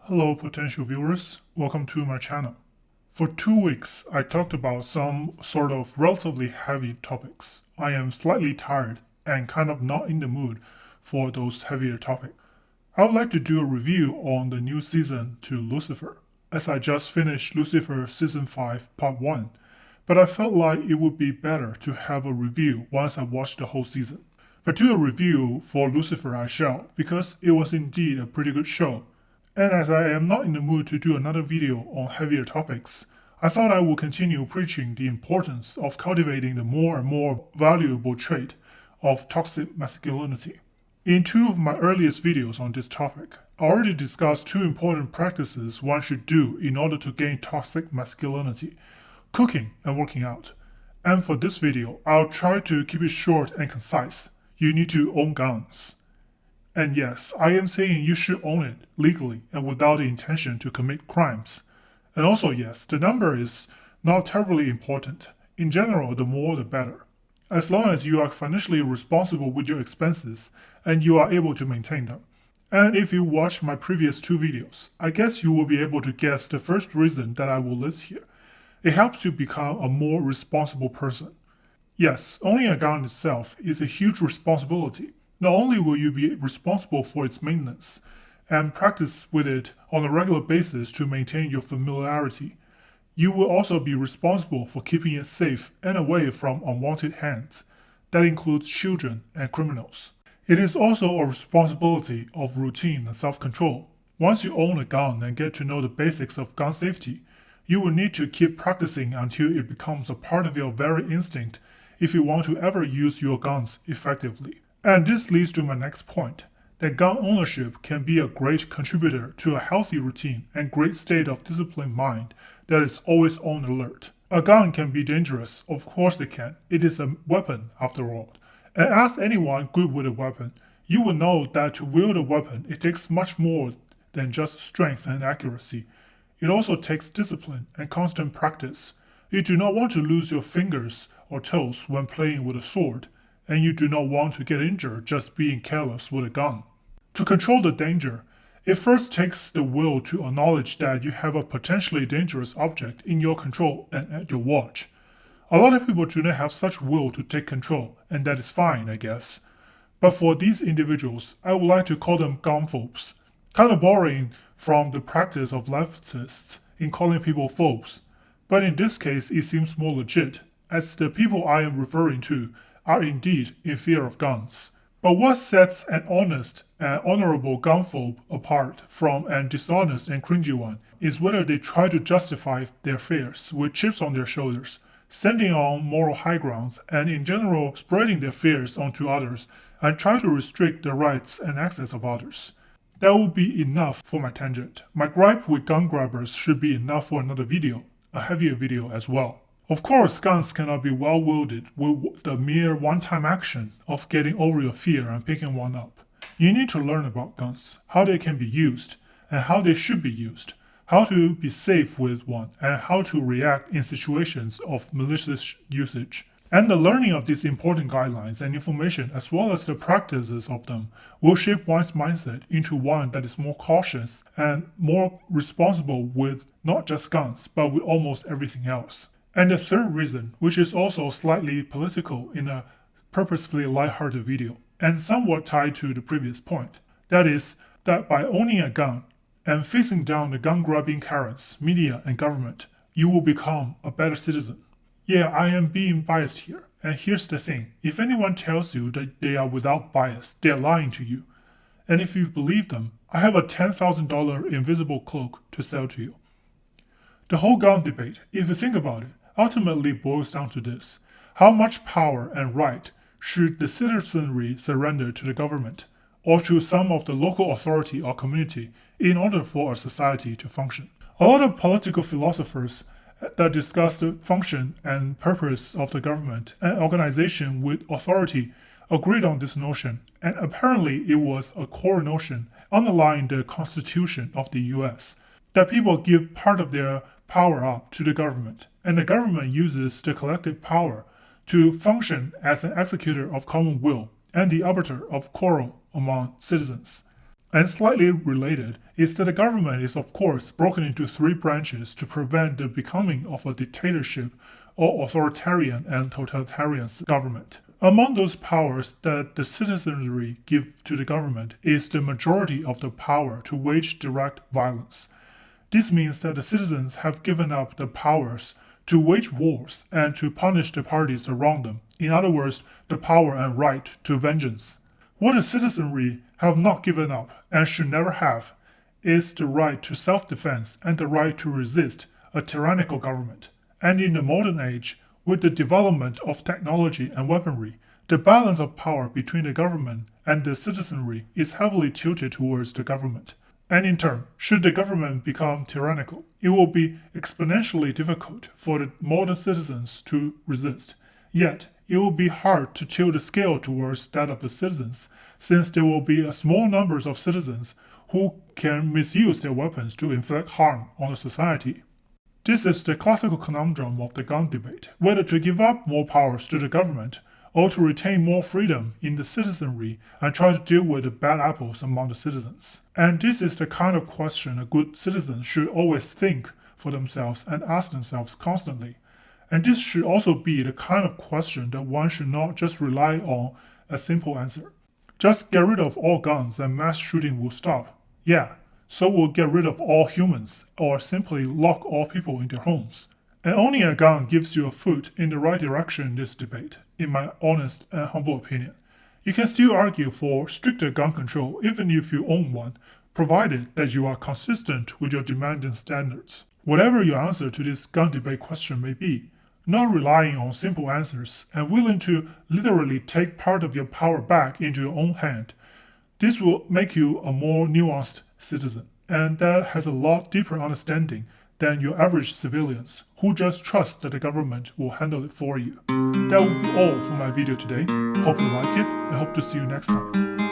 Hello, potential viewers. Welcome to my channel. For 2 weeks, I talked about some sort of relatively heavy topics. I am slightly tired and kind of not in the mood for those heavier topics. I would like to do a review on the new season to Lucifer, as I just finished Lucifer Season 5 Part 1, but I felt like it would be better to have a review once I watched the whole season. But do a review for Lucifer I shall, because it was indeed a pretty good show. And as I am not in the mood to do another video on heavier topics, I thought I would continue preaching the importance of cultivating the more and more valuable trait of toxic masculinity. In two of my earliest videos on this topic, I already discussed two important practices one should do in order to gain toxic masculinity: cooking and working out. And for this video, I'll try to keep it short and concise. You need to own guns. And yes, I am saying you should own it legally and without the intention to commit crimes. And also yes, the number is not terribly important. In general, the more the better. As long as you are financially responsible with your expenses and you are able to maintain them. And if you watch my previous two videos, I guess you will be able to guess the first reason that I will list here. It helps you become a more responsible person. Yes, owning a gun itself is a huge responsibility. Not only will you be responsible for its maintenance and practice with it on a regular basis to maintain your familiarity, you will also be responsible for keeping it safe and away from unwanted hands. That includes children and criminals. It is also a responsibility of routine and self-control. Once you own a gun and get to know the basics of gun safety, you will need to keep practicing until it becomes a part of your very instinct if you want to ever use your guns effectively. And this leads to my next point, that gun ownership can be a great contributor to a healthy routine and great state of disciplined mind that is always on alert. A gun can be dangerous, of course it can. It is a weapon after all. And ask anyone good with a weapon, you will know that to wield a weapon it takes much more than just strength and accuracy. It also takes discipline and constant practice. You do not want to lose your fingers or toes when playing with a sword, and you do not want to get injured just being careless with a gun. To control the danger, it first takes the will to acknowledge that you have a potentially dangerous object in your control and at your watch. A lot of people do not have such will to take control, and that is fine, I guess. But for these individuals, I would like to call them gun phobes, kind of borrowing from the practice of leftists in calling people phobes. But in this case, it seems more legit, as the people I am referring to are indeed in fear of guns. But what sets an honest and honorable gun phobe apart from an dishonest and cringy one is whether they try to justify their fears with chips on their shoulders, standing on moral high grounds, and in general spreading their fears onto others and try to restrict the rights and access of others. That would be enough for my tangent. My gripe with gun grabbers should be enough for another video, a heavier video as well. Of course, guns cannot be well wielded with the mere one-time action of getting over your fear and picking one up. You need to learn about guns, how they can be used, and how they should be used, how to be safe with one, and how to react in situations of malicious usage. And the learning of these important guidelines and information, as well as the practices of them, will shape one's mindset into one that is more cautious and more responsible with not just guns, but with almost everything else. And the third reason, which is also slightly political in a purposefully lighthearted video, and somewhat tied to the previous point, that is, that by owning a gun and facing down the gun-grabbing Karens, media, and government, you will become a better citizen. Yeah, I am being biased here, and here's the thing, if anyone tells you that they are without bias, they are lying to you. And if you believe them, I have a $10,000 invisible cloak to sell to you. The whole gun debate, if you think about it, ultimately boils down to this: how much power and right should the citizenry surrender to the government or to some of the local authority or community in order for a society to function? A lot of political philosophers that discuss the function and purpose of the government and organization with authority agreed on this notion, and apparently it was a core notion underlying the Constitution of the US, that people give part of their power up to the government, and the government uses the collective power to function as an executor of common will and the arbiter of quarrel among citizens. And slightly related is that the government is of course broken into three branches to prevent the becoming of a dictatorship or authoritarian and totalitarian government. Among those powers that the citizenry give to the government is the majority of the power to wage direct violence. This means that the citizens have given up the powers to wage wars and to punish the parties that wrong them. In other words, the power and right to vengeance. What the citizenry have not given up and should never have is the right to self-defense and the right to resist a tyrannical government. And in the modern age, with the development of technology and weaponry, the balance of power between the government and the citizenry is heavily tilted towards the government. And in turn, should the government become tyrannical, it will be exponentially difficult for the modern citizens to resist. Yet, it will be hard to tilt the scale towards that of the citizens, since there will be a small numbers of citizens who can misuse their weapons to inflict harm on the society. This is the classical conundrum of the gun debate, whether to give up more powers to the government or to retain more freedom in the citizenry and try to deal with the bad apples among the citizens. And this is the kind of question a good citizen should always think for themselves and ask themselves constantly. And this should also be the kind of question that one should not just rely on a simple answer. Just get rid of all guns and mass shooting will stop. Yeah, so we'll get rid of all humans or simply lock all people in their homes. And only a gun gives you a foot in the right direction in this debate, in my honest and humble opinion. You can still argue for stricter gun control even if you own one, provided that you are consistent with your demanding standards. Whatever your answer to this gun debate question may be, not relying on simple answers and willing to literally take part of your power back into your own hand, this will make you a more nuanced citizen, and that has a lot deeper understanding than your average civilians who just trust that the government will handle it for you. That will be all for my video today. Hope you like it and hope to see you next time.